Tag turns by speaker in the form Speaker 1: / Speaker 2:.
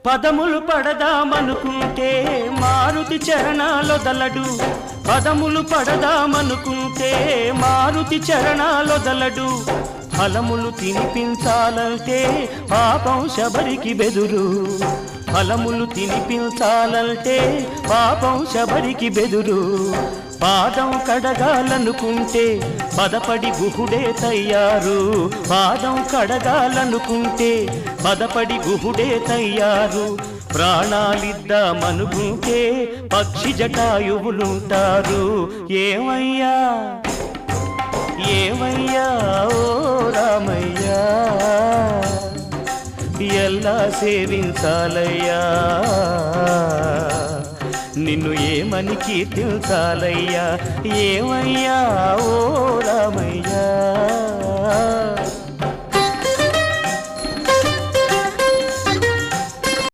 Speaker 1: పదములు పడదామనుకుంటే మారుతి చరణాలొదలడు, పదములు పడదామనుకుంటే మారుతి చరణాలొదలడు. ఫలములు తినిపించాలంటే పాపం శబరికి బెదురు, ఫలములు తినిపించాలంటే పాపం శబరికి బెదురు. పాదం కడగాలనుకుంటే పదపడి గుహుడే తయ్యారు, పాదం కడగాలనుకుంటే పదపడి గుహుడే తయ్యారు. ప్రాణాలిద్దామనుకుంటే పక్షి జటాయువులుంటారు. ఏమయ్యా ఏమయ్యా ఓ రామయ్యా, ఎలా సేవించాలయ్యా, నిన్ను ఏమని కీర్తించాలయ్యా. ఏమయ్యా ఓ రామయ్యా.